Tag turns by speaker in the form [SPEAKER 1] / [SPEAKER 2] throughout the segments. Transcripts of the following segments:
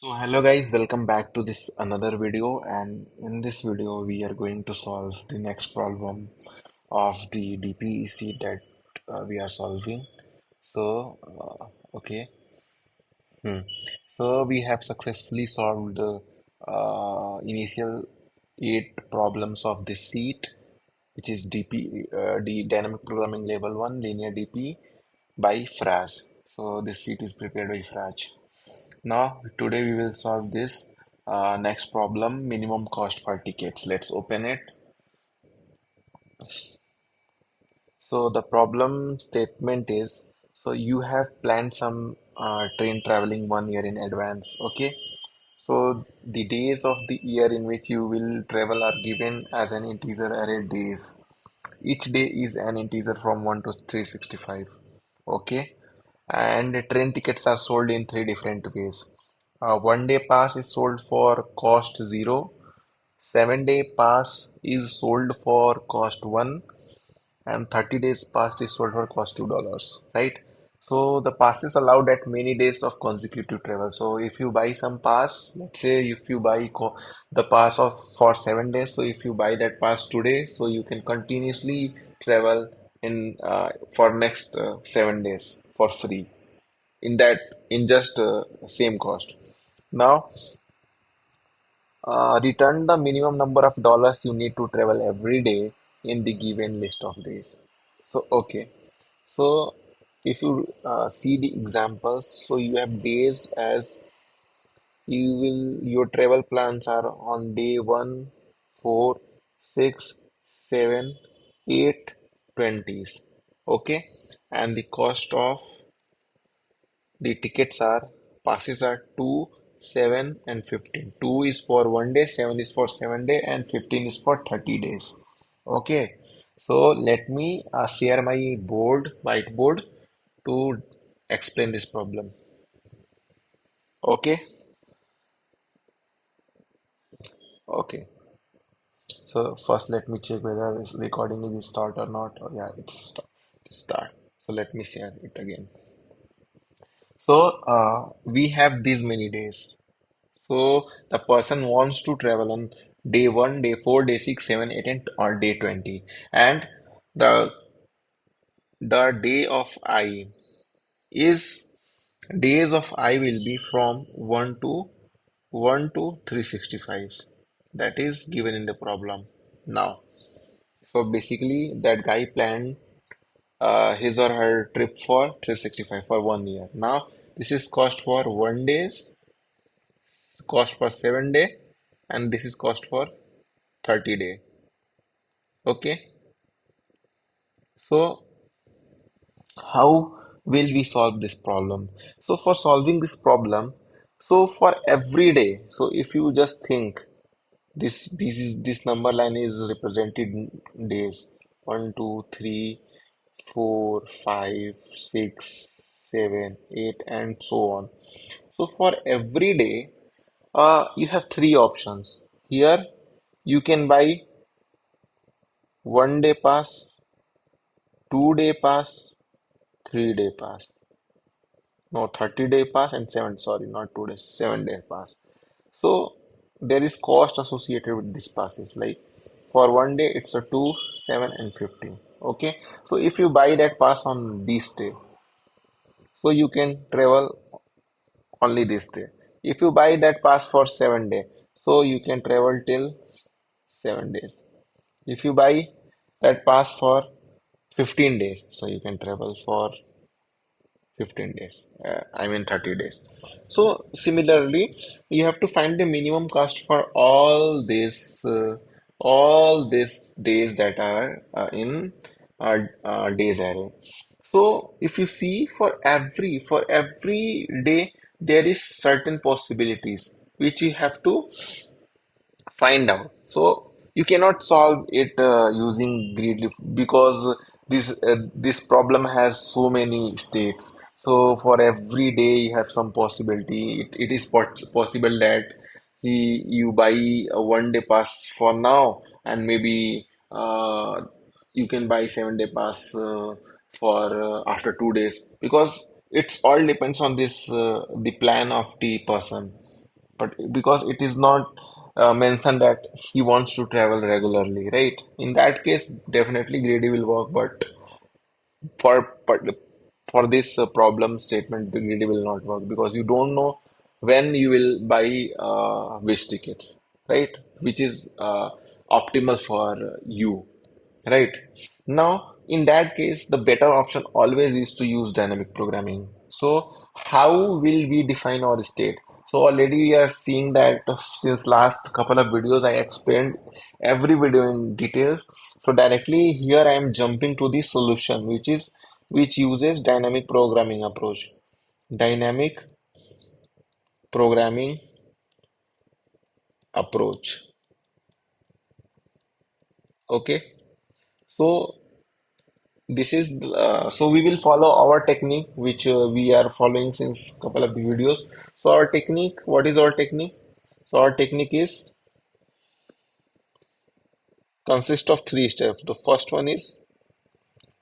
[SPEAKER 1] So hello guys, welcome back to this another video, and in this video we are going to solve the next problem of the DPEC that we are solving. So okay, hmm. So we have successfully solved the initial 8 problems of this sheet, which is the Dynamic Programming Level 1 Linear DP by Fraj. So this sheet is prepared by Fraj. Now, today we will solve this next problem, minimum cost for tickets. Let's open it. So the problem statement is, so you have planned some train traveling 1 year in advance, okay? So the days of the year in which you will travel are given as an integer array days. Each day is an integer from 1 to 365. Okay. And the train tickets are sold in three different ways. 1 day pass is sold for cost 0. 7 day pass is sold for cost 1, and 30 days pass is sold for cost $2, right? So the pass is allowed at many days of consecutive travel. So if you buy some pass, let's say if you buy the pass of for 7 days, so if you buy that pass today, so you can continuously travel in for next 7 days for free in that in just same cost. Now return the minimum number of dollars you need to travel every day in the given list of days. So, okay. So, if you see the examples, so you have days as your travel plans are on day 1, 4, 6, 7, 8, 20s. Okay. And the cost of the tickets are passes are 2, 7, and 15. 2 is for 1 day, 7 is for 7 day, and 15 is for 30 days. Okay, so let me share my whiteboard to explain this problem. Okay, okay. So first let me check whether this recording is start or not. Oh, yeah, it's start. So let me share it again. So we have these many days. So the person wants to travel on day 1, day 4, day 6, 7, 8, and or day 20. And the the day of I is days of I will be from 1 to 365. That is given in the problem. Now, so basically that guy planned his or her trip for 365 for 1 year. Now this is cost for 1 days, cost for 7 day, and this is cost for 30 day. Okay, so how will we solve this problem? So for solving this problem, so for every day, so if you just think this number line is represented in days 1, 2, 3, 4, 5, 6, 7, 8, and so on. So for every day, you have three options. Here you can buy 1 day pass, 2 day pass, 3 day pass. No, 30 day pass and sorry, not 2 days, 7 day pass. So there is cost associated with these passes. Like for 1 day, it's a 2, 7, and 15. Okay. So if you buy that pass on this day, so you can travel only this day. If you buy that pass for 7 day, so you can travel till 7 days. If you buy that pass for 15 days, so you can travel for 15 days. I mean 30 days. So similarly, you have to find the minimum cost for all these days that are in days array. So if you see for every day there is certain possibilities which you have to find out. So you cannot solve it using greedly because this problem has so many states. So for every day you have some possibility. It is possible that you buy a 1 day pass for now, and maybe you can buy 7 day pass for after 2 days, because it's all depends on this the plan of the person. but because it is not mentioned that he wants to travel regularly, right? In that case, definitely greedy will work, but but for this problem statement, the greedy will not work because you don't know when you will buy which tickets, right? Which is optimal for you, right? Now, in that case, the better option always is to use dynamic programming. So, how will we define our state? So, already we are seeing that since last couple of videos, I explained every video in detail. So, directly here I am jumping to the solution, which uses dynamic programming approach. Dynamic programming approach. Okay. So, this is so we will follow our technique, which we are following since couple of the videos. So our technique, what is our technique? So our technique is consist of three steps. The first one is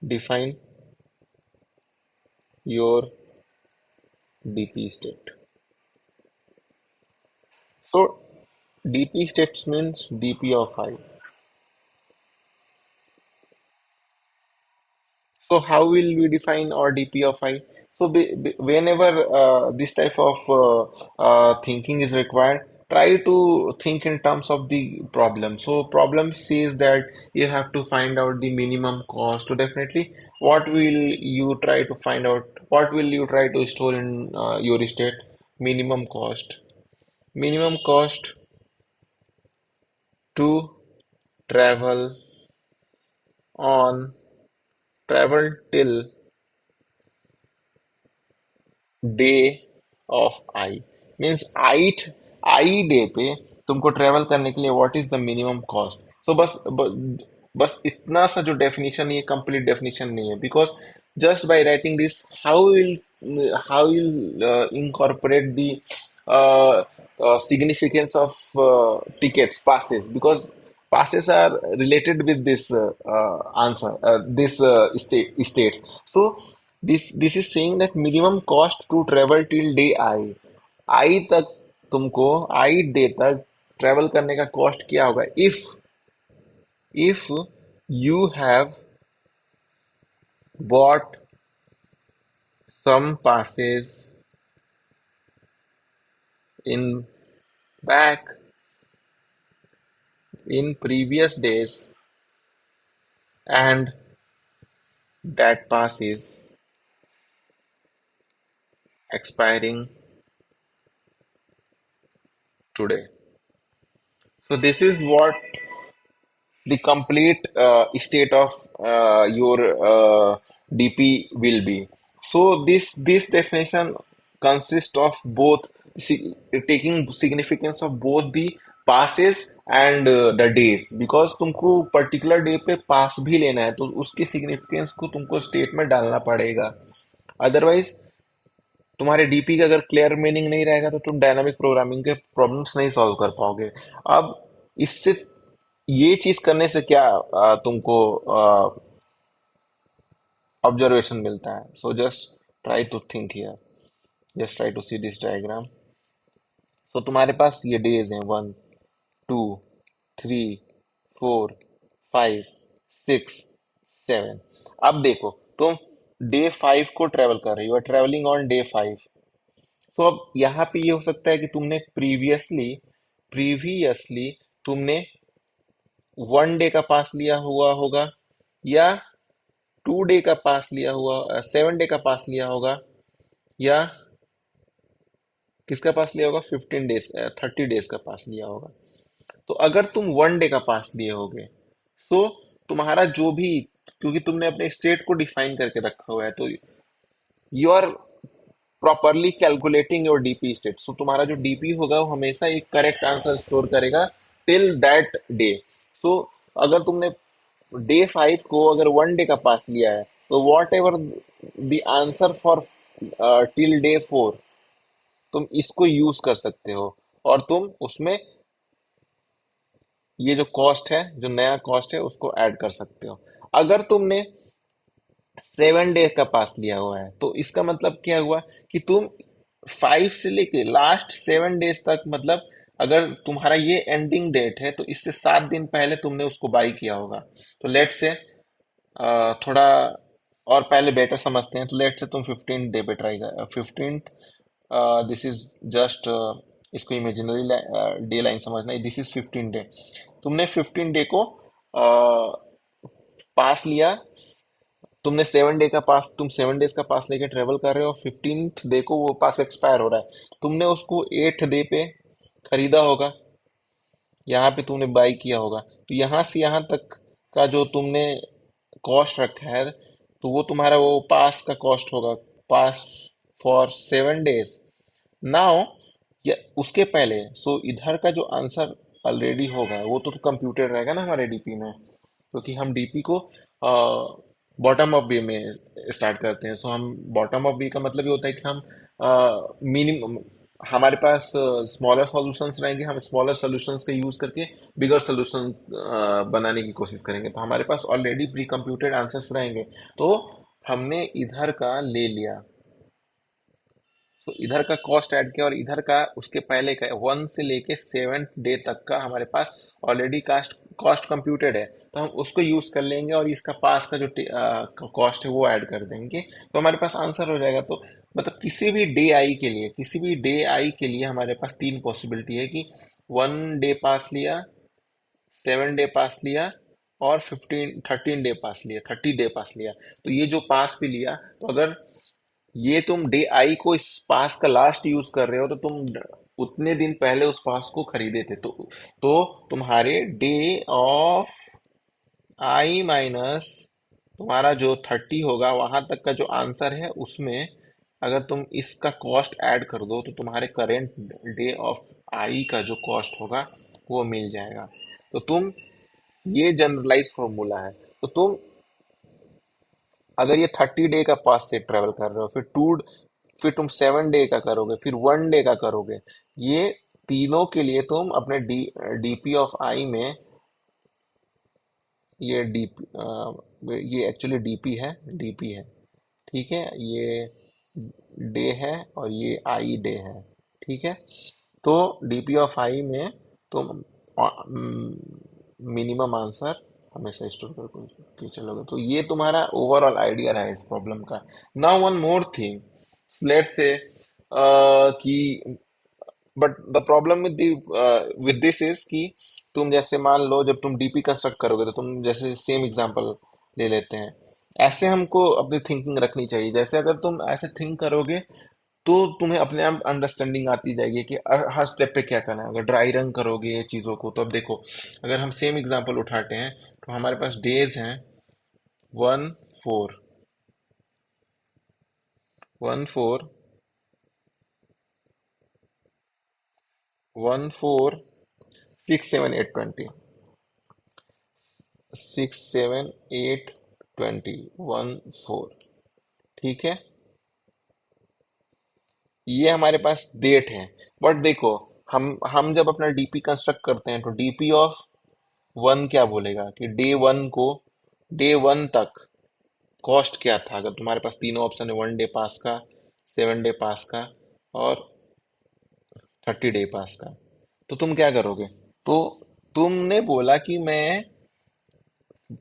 [SPEAKER 1] define your DP state. So DP states means DP of I. So how will we define our DP of I? So whenever this type of thinking is required, try to think in terms of the problem. So problem says that you have to find out the minimum cost. So definitely, what will you try to find out? What will you try to store in your state? Minimum cost. Minimum cost to travel on travel till day of I means I day पे तुमको travel करने के लिए what is the minimum cost so बस इतना सा जो definition ये कंप्लीट डेफिनेशन नहीं है because just by writing this how will incorporate the significance of tickets passes because passes are related with this answer this state so this is saying that minimum cost to travel till day I तक तुमको I day तक travel करने का cost क्या होगा if you have bought some passes in back in previous days and that pass is expiring today. So this is what the complete state of your DP will be. So this definition consists of both taking significance of both the passes and the days because तुमको particular day पे पास भी लेना है तो उसके significance को तुमको state में डालना पड़ेगा अदरवाइज तुम्हारे डीपी का अगर क्लियर मीनिंग नहीं रहेगा तो तुम डायनामिक प्रोग्रामिंग के प्रॉब्लम्स नहीं सॉल्व कर पाओगे अब इससे ये चीज करने से क्या तुमको ऑब्जर्वेशन मिलता है so just try to think here just try to see this diagram so तुम्हारे पास ये डेज हैं 1 2 3 4 5 6 7 अब देखो तुम डे 5 को ट्रेवल कर रही हो ट्रेवलिंग ऑन डे 5 तो अब यहाँ पे ये हो सकता है कि तुमने प्रीवियसली तुमने 1 डे का पास लिया हुआ होगा या 2 डे का पास लिया हुआ 7 डे का पास लिया होगा या किसका पास लिया होगा 15 डेज 30 डेज का पास लिया होगा तो अगर तुम 1 डे का पास लिए होगे तो तुम्हारा जो भी क्योंकि तुमने अपने स्टेट को डिफाइन करके रखा हुआ है तो you are properly calculating your DP state so तुम्हारा जो डीपी होगा वो हमेशा एक करेक्ट आंसर स्टोर करेगा टिल दैट डे सो अगर तुमने डे 5 को अगर 1 डे का पास लिया है तो what ever the answer for till day 4 तुम इसको यूज कर सकते हो और तुम उसमें ये जो कॉस्ट है जो नया कॉस्ट है उसको ऐड कर सकते हो अगर तुमने 7 डेज का पास लिया हुआ है तो इसका मतलब क्या हुआ कि तुम 5 से लेके लास्ट 7 डेज तक, मतलब अगर तुम्हारा ये एंडिंग डेट है तो इससे 7 दिन पहले तुमने उसको बाई किया होगा। तो लेट से थोड़ा और पहले बेटर समझते हैं, तो लेट से तुम 15 डे पे ट्राई कर, 15, दिस इज जस्ट, इसको इमेजिनरी डे लाइन समझना है, दिस इज 15 डे। तुमने 15 डे को पास लिया, तुमने 7 डे का पास, तुम 7 डेज का पास लेके ट्रेवल कर रहे हो, 15th डे को वो पास एक्सपायर हो रहा है, तुमने उसको 8th डे पे खरीदा होगा, यहाँ पे तुमने बाई किया होगा, तो यहाँ से यहाँ तक का जो तुमने कॉस्ट रखा है, तो वो तुम्हारा वो पास का कॉस्ट होगा, पास फॉर 7 डेज। नाउ या उसके पहले, सो इधर का जो आंसर ऑलरेडी होगा वो तो कंप्यूटेड रहेगा ना हमारे डीपी में, क्योंकि हम डीपी को बॉटम अप वे में स्टार्ट करते हैं। सो हम बॉटम अप वे का मतलब ये होता है कि हम मिनिमम, हमारे पास स्मॉलर सॉल्यूशंस रहेंगे, हम स्मॉलर सॉल्यूशंस का यूज करके बिगर सॉल्यूशन बनाने की कोशिश करेंगे, तो हमारे पास ऑलरेडी प्री कंप्यूटेड आंसर्स रहेंगे। तो हमने इधर का ले लिया, तो इधर का कॉस्ट ऐड किया, और इधर का उसके पहले का 1 से लेके 7 डे तक का हमारे पास ऑलरेडी कास्ट कॉस्ट कंप्यूटेड है, तो हम उसको यूज कर लेंगे और इसका पास का जो कॉस्ट है वो ऐड कर देंगे, तो हमारे पास आंसर हो जाएगा। तो मतलब किसी भी डे आई के लिए, किसी भी डे आई के लिए हमारे पास तीन पॉसिबिलिटी है कि 1 डे पास लिया, 7 डे पास लिया, और 13 डे पास लिया, 30 डे पास लिया। तो ये जो पास भी लिया, तो अगर ये तुम डे आई को इस पास का लास्ट यूज कर रहे हो, तो तुम उतने दिन पहले उस पास को खरीदे थे, तो तुम्हारे डे ऑफ आई माइनस तुम्हारा जो 30 होगा, वहां तक का जो आंसर है उसमें अगर तुम इसका कॉस्ट ऐड कर दो, तो तुम्हारे करेंट डे ऑफ आई का जो कॉस्ट होगा वो मिल जाएगा। तो तुम, ये जनरलाइज फॉर्मूला है। तो तुम अगर ये 30 डे का पास से ट्रेवल कर रहे हो, फिर तुम 7 डे का करोगे, फिर 1 डे का करोगे, ये तीनों के लिए तुम अपने डीपी ऑफ आई में, ये ये एक्चुअली डीपी है, डीपी है, ठीक है, ये डे है और ये आई डे है, ठीक है। तो डीपी ऑफ आई में तुम मिनिमम आंसर हमेशा स्टोर करके चलोगे, तो ये तुम्हारा ओवरऑल आइडिया है इस प्रॉब्लम का। Now one more thing, let's say कि, but the problem with this is कि तुम जैसे मान लो जब तुम डीपी कंस्ट्रक्ट करोगे, तो तुम जैसे सेम एग्जांपल ले लेते हैं, ऐसे हमको अपनी थिंकिंग रखनी चाहिए, जैसे अगर तुम ऐसे थिंक करोगे तो तुम्हें अपने आप अंडरस्टैंडिंग आती जाएगी कि हर स्टेप पे क्या करना है। अगर ड्राई रन करोगे ये चीज़ों को, तो अब देखो, अगर हम सेम एग्जांपल उठाते हैं, तो हमारे पास डेज हैं 1 4, 1 4, 1 4 6 7 8 20, 6 7 8 20, 1 4, ठीक है, ये हमारे पास डेट है। बट देखो, हम जब अपना डीपी कंस्ट्रक्ट करते हैं, तो डीपी ऑफ वन क्या बोलेगा कि डे वन तक कॉस्ट क्या था, अगर तुम्हारे पास तीनों ऑप्शन है, 1 डे पास का, 7 डे पास का, और 30 डे पास का, तो तुम क्या करोगे? तो तुमने बोला कि मैं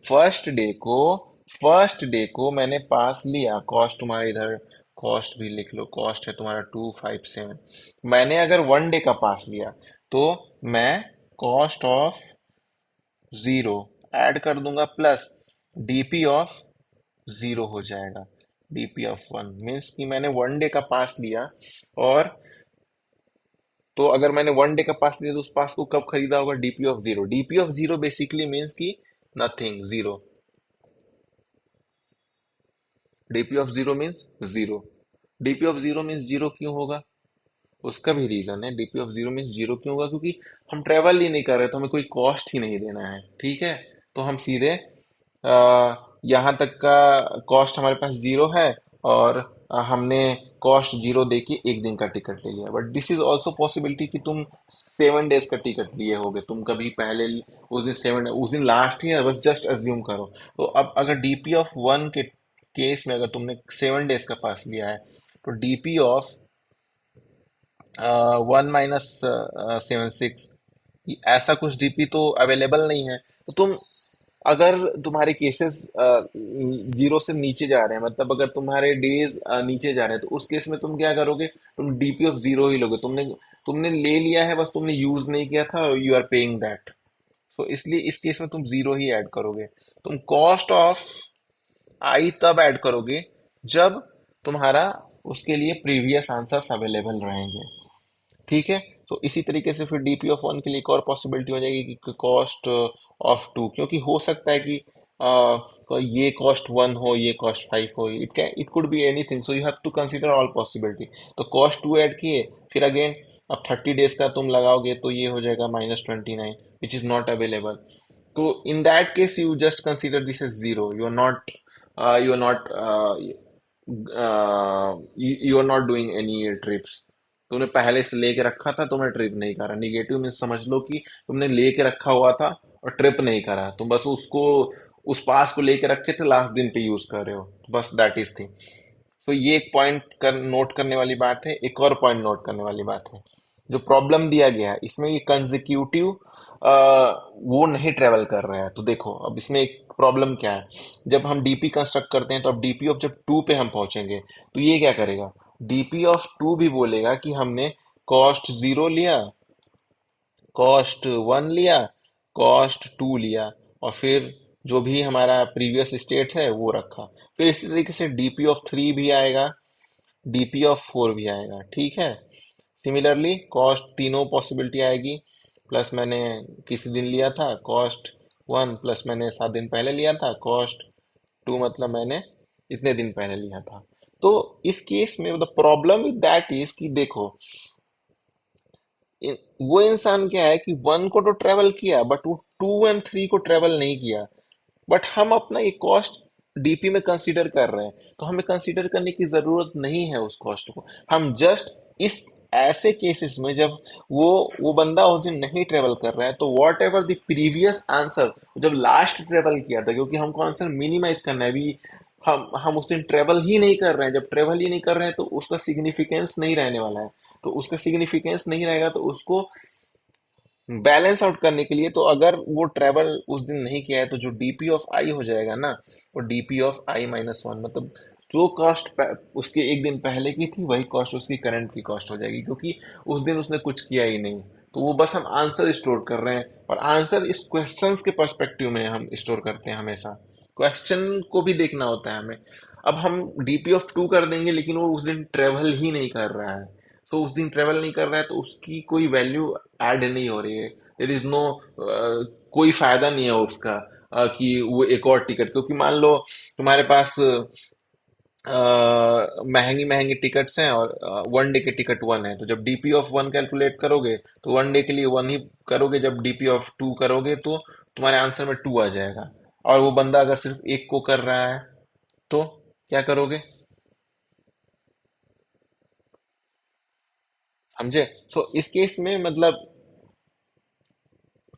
[SPEAKER 1] फर्स्ट डे को फर्स्ट डे को मैंने पास लिया, कॉस्ट तुम्हारे इधर, कॉस्ट भी लिख लो, कॉस्ट है तुम्हारा 257। मैंने अगर 1 डे का पास लिया, तो मैं कॉस्ट ऑफ जीरो ऐड कर दूंगा, प्लस डीपी ऑफ जीरो हो जाएगा। डीपी ऑफ वन मीन्स कि मैंने 1 डे का पास लिया, और तो अगर मैंने 1 डे का पास लिया, तो उस पास को कब खरीदा होगा? DP of zero. DP of zero basically means कि nothing, zero. DP of zero means zero. DP of zero means zero क्यों होगा? उसका भी रीजन है। DP of zero means zero क्यों होगा? क्योंकि हम ट्रेवल ही नहीं कर रहे, तो हमें कोई कॉस्ट ही नहीं देना है, ठीक है। तो हम सीधे यहाँ तक का कॉस्ट हमारे पास जीरो है, और हमने कॉस्ट जीरो दे के एक दिन का टिकट ले लिया। But this is also possibility कि तुम 7 डेज का टिकट लिए होगे, तुम कभी पहले उस दिन 7, उस दिन लास्ट ही है, बस जस्ट अज्यूम करो। तो अब अगर डीपी ऑफ वन के केस में अगर तुमने 7 डेज का पास लिया है, तो डीपी ऑफ 1 - 7 6, ऐसा कुछ डीपी तो अवेलेबल नहीं है। तो तुम, अगर तुम्हारे केसेस जीरो से नीचे जा रहे हैं, मतलब अगर तुम्हारे डेज नीचे जा रहे हैं, तो उस केस में तुम क्या करोगे? तुम डीपी ऑफ जीरो ही लोगे। तुमने तुमने ले लिया है, बस तुमने यूज नहीं किया था, यू आर पेइंग दैट। सो इसलिए इस केस में तुम जीरो ही ऐड करोगे। तुम कॉस्ट ऑफ आई तब ऐड करोगे जब तुम्हारा उसके लिए प्रीवियस आंसर्स अवेलेबल रहेंगे। ठीक है। तो इसी तरीके से फिर डीपी ऑफ वन के लिए एक और पॉसिबिलिटी हो जाएगी कि कॉस्ट ऑफ टू, क्योंकि हो सकता है कि ये कॉस्ट वन हो, ये कॉस्ट फाइव हो, it could be anything, so you have to consider all possibility. तो कॉस्ट टू ऐड किए, फिर अगेन अब 30 डेज का तुम लगाओगे तो ये हो जाएगा -29, विच इज नॉट अवेलेबल। तो in that case you just consider this as zero. You are not doing any trips. तुमने पहले से लेके रखा था, तुमने ट्रिप नहीं करा। निगेटिव में समझ लो कि तुमने लेके रखा हुआ था और ट्रिप नहीं करा, तुम बस उसको, उस पास को लेके रखे थे, लास्ट दिन पे यूज कर रहे हो, बस दैट इज थिंग। तो ये एक पॉइंट नोट करने वाली बात है। एक और पॉइंट नोट करने वाली बात है, जो प्रॉब्लम दिया गया है इसमें ये कंजिक्यूटिव वो नहीं ट्रेवल कर रहा है। तो देखो अब इसमें एक प्रॉब्लम क्या है। जब हम डीपी कंस्ट्रक्ट करते हैं, तो अब डीपी ऑफ जब टू पे हम पहुंचेंगे, तो ये क्या करेगा? डीपी ऑफ टू भी बोलेगा कि हमने कॉस्ट जीरो लिया, कॉस्ट वन लिया, कॉस्ट टू लिया, और फिर जो भी हमारा प्रीवियस स्टेट है वो रखा। फिर इसी तरीके से डीपी ऑफ थ्री भी आएगा, डीपी ऑफ फोर भी आएगा। ठीक है। सिमिलरली कॉस्ट तीनों पॉसिबिलिटी आएगी। प्लस मैंने किसी दिन लिया था कॉस्ट वन, प्लस मैंने 7 दिन पहले लिया था कॉस्ट टू, मतलब मैंने इतने दिन पहले लिया था। तो इस केस में the problem with that is कि देखो, वो इंसान क्या है कि वन को तो ट्रेवल किया, बट वो टू एंड थ्री को ट्रेवल नहीं किया। बट हम अपना ये कॉस्ट डीपी में कंसीडर कर रहे हैं, तो हमें कंसीडर करने की जरूरत नहीं है उस कॉस्ट को। हम जस्ट इस ऐसे केसेस में जब वो बंदा उस दिन नहीं ट्रेवल कर रहा है, तो what ever the previous answer, जब लास्ट ट्रेवल किया था, क्योंकि हमको आंसर मिनिमाइज करना है अभी, हम उस दिन ट्रेवल ही नहीं कर रहे हैं। जब ट्रेवल ही नहीं कर रहे हैं तो उसका सिग्निफिकेंस नहीं रहने वाला है। तो उसका सिग्निफिकेंस नहीं रहेगा, तो उसको बैलेंस आउट करने के लिए, तो अगर वो ट्रेवल उस दिन नहीं किया है, तो जो डीपी ऑफ आई हो जाएगा ना, वो डीपी ऑफ आई -1, मतलब जो कॉस्ट उसके एक दिन पहले की थी, वही कॉस्ट उसकी करंट की कॉस्ट हो जाएगी, क्योंकि उस दिन उसने कुछ किया ही नहीं। तो वो बस हम आंसर स्टोर कर रहे हैं, और आंसर इस क्वेश्चंस के पर्सपेक्टिव में हम स्टोर करते हैं हमेशा। क्वेश्चन को भी देखना होता है हमें। अब हम डीपी ऑफ टू कर देंगे, लेकिन वो उस दिन ट्रेवल ही नहीं कर रहा है, तो उस दिन ट्रेवल नहीं कर रहा है, तो उसकी कोई वैल्यू ऐड नहीं हो रही है। देर इज नो, कोई फायदा नहीं है उसका, कि वो एक और टिकट, क्योंकि मान लो तुम्हारे पास महंगी महंगी टिकट्स हैं, और वन डे के टिकट वन है, तो जब डीपी ऑफ वन कैलकुलेट करोगे तो वन डे के लिए वन ही करोगे। जब डीपी ऑफ टू करोगे तो तुम्हारे आंसर में टू आ जाएगा। और वो बंदा अगर सिर्फ एक को कर रहा है, तो क्या करोगे? समझे? सो इस केस में मतलब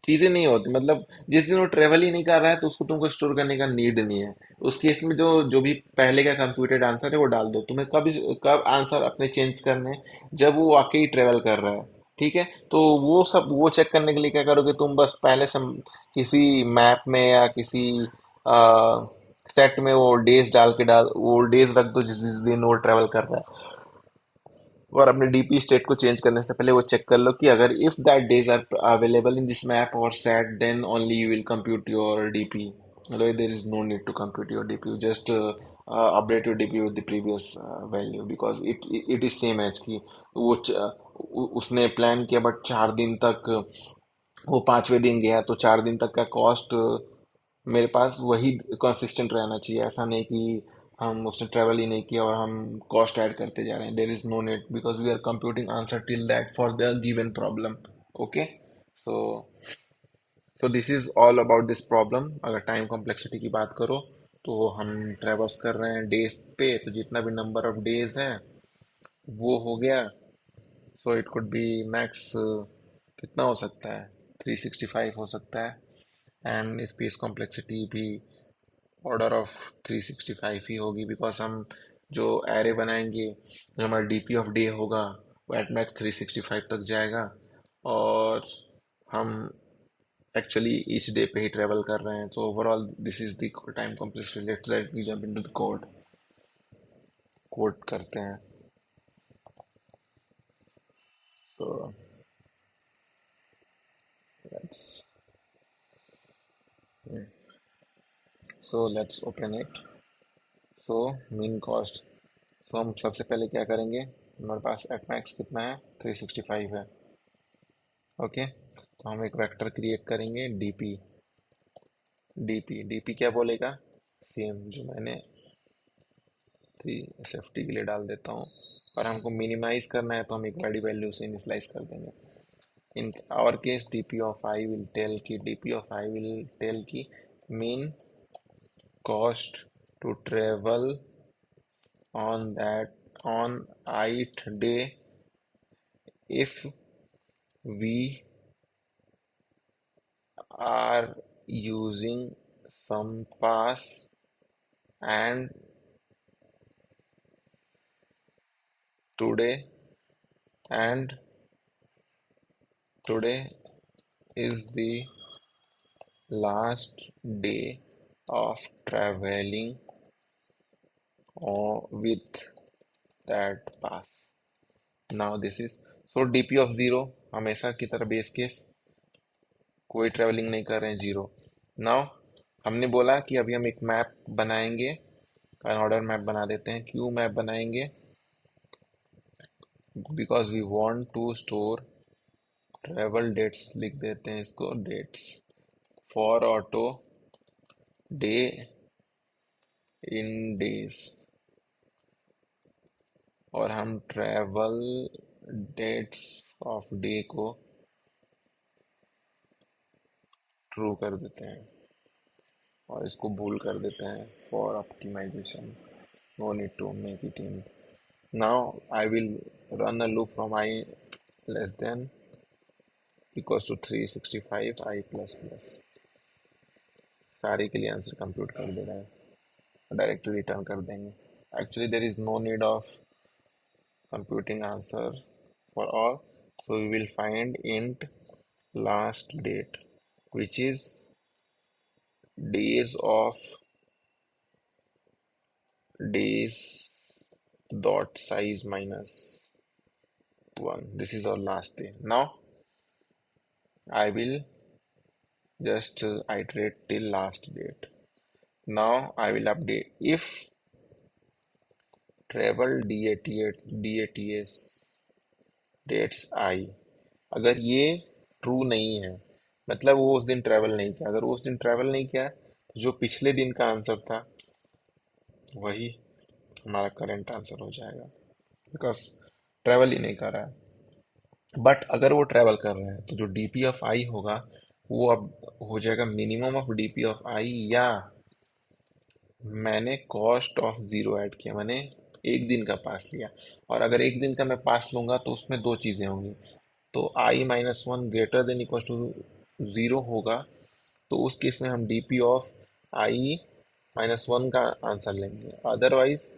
[SPEAKER 1] चीजें नहीं होती, मतलब जिस दिन वो ट्रेवल ही नहीं कर रहा है, तो उसको तुमको स्टोर करने का नीड नहीं है। उस केस में जो जो भी पहले का कंप्यूटेड आंसर है वो डाल दो। तुम्हें कब आंसर अपने चेंज करने हैं? जब वो वाकई ट्रेवल कर रहा है। ठीक है। तो वो सब वो चेक करने के लिए क्या करोगे? तुम बस पहले से किसी मैप में या किसी सेट में वो डेज डाल वो डेज रख दो जिस जिस दिन वो ट्रेवल कर रहा है। और अपने डीपी स्टेट को चेंज करने से पहले वो चेक कर लो कि अगर if that days are available in this map और set, then only you will compute your DP. otherwise there is no need to compute your dp, you just update your dp with the previous value, because it is same as कि वो उसने plan किया, but 4 दिन तक वो 5वें दिन गया, तो 4 दिन तक का कॉस्ट मेरे पास वही कंसिस्टेंट रहना चाहिए। ऐसा नहीं कि हम उसने ट्रेवल ही नहीं किया और हम कॉस्ट ऐड करते जा रहे हैं। There is no need, because we are computing answer till that for the given problem. Okay. So so this is all about this problem. अगर टाइम कॉम्प्लेक्सिटी की बात करो, तो हम ट्रेवर्स कर रहे हैं डेज पे, तो जितना भी नंबर ऑफ डेज है वो हो गया। So it could B max, कितना हो सकता है? 365 हो सकता है। एंड स्पेस कॉम्प्लेक्सिटी भी ऑर्डर ऑफ 365 ही होगी, बिकॉज हम जो एरे बनाएंगे, जो हमारा डीपी ऑफ डे होगा, एट मैक्स 365 तक जाएगा। और हम एक्चुअली ईच डे पे ही ट्रेवल कर रहे हैं, so overall this is the time complexity. Let's directly jump into the code. Code करते हैं। So let's let's open it. So mean cost, so हम सबसे पहले क्या करेंगे, हमारे पास एट मैक्स कितना है, 365 है। ओके, तो हम एक वेक्टर क्रिएट करेंगे डीपी। डीपी क्या बोलेगा, सेम जो मैंने थ्री सेफ्टी के लिए डाल देता हूँ। और हमको मिनिमाइज करना है तो हम एक बड़ी वैल्यू से इनिशलाइज कर देंगे। In our case DP of I will tell की, mean cost to travel on that on ith day if we are using some pass, and today and today is the last day of traveling with that pass. Now this is, so dp of 0 हमेशा की तरह base case, कोई travelling नहीं कर रहे हैं, zero. Now हमने बोला कि अभी हम एक मैप बनाएंगे, ऑर्डर मैप बना देते हैं। क्यों मैप बनाएंगे, because we want to store travel dates, लिख देते हैं इसको dates for auto day in days. और हम ट्रेवल डेट्स ऑफ डे को ट्रू कर देते हैं और इसको भूल कर देते हैं for optimisation. No need to make it in. Now I will run a loop from I less than equals to 365 I plus plus। सारे के लिए आंसर कंप्यूट कर दे रहा है, डायरेक्टली रिटर्न कर देंगे। Actually there is no need of computing answer for all, so we will find int last date, which is days of days dot size minus 1. This is our last day. Now I will just iterate till last date. Now I will update if travel DATS dates I, अगर ये true नहीं है, मतलब वो उस दिन travel नहीं किया। अगर वो उस दिन ट्रेवल नहीं किया तो जो पिछले दिन का आंसर था वही हमारा करंट आंसर हो जाएगा, बिकॉज ट्रेवल ही नहीं कर रहा है। बट अगर वो ट्रेवल कर रहा है तो जो डीपी ऑफ आई होगा वो अब हो जाएगा मिनिमम ऑफ डीपी ऑफ आई, या मैंने कॉस्ट ऑफ जीरो ऐड किया, मैंने एक दिन का पास लिया। और अगर एक दिन का मैं पास लूंगा तो उसमें दो चीज़ें होंगी, तो i minus one greater than equal to zero होगा, तो उस केस में हम DP of i minus one का आंसर लेंगे। अदरवाइज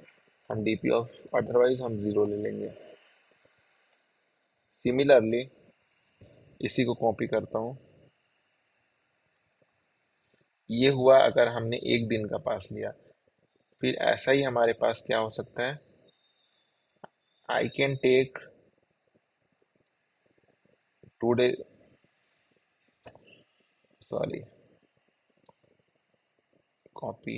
[SPEAKER 1] हम ज़ीरो ले लेंगे। सिमिलरली इसी को कॉपी करता हूँ। ये हुआ अगर हमने एक दिन का पास लिया। फिर ऐसा ही हमारे पास क्या हो सकता है, I can take two day, sorry, copy,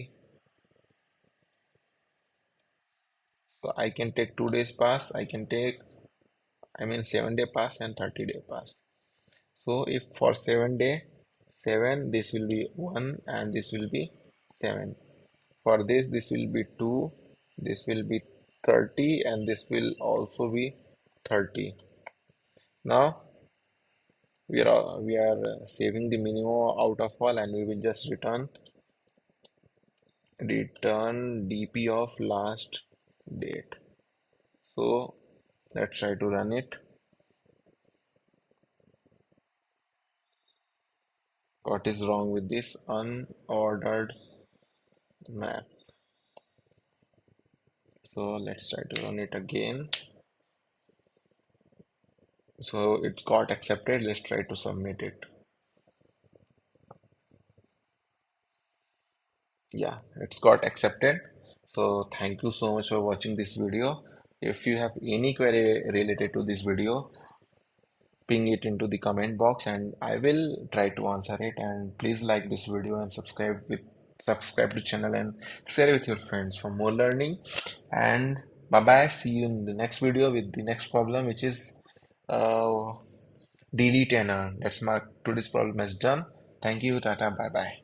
[SPEAKER 1] so I can take 2 days pass, I can take, I mean 7 day pass and 30 day pass. So if for 7 day 7, this will be 1 and this will be 7. For this will be 2, this will be 30 and this will also be 30. Now we are saving the minimum out of all, and we will just return dp of last date. So let's try to run it. What is wrong with this unordered map? So let's try to run it again. So it's got accepted. Let's try to submit it. Yeah, it's got accepted. So thank you so much for watching this video. If you have any query related to this video, ping it into the comment box and I will try to answer it. And please like this video and subscribe to channel and share with your friends for more learning. And bye bye. See you in the next video with the next problem, which is uh, delete and earn. Let's mark today's problem as done. Thank you. Tata. Bye bye.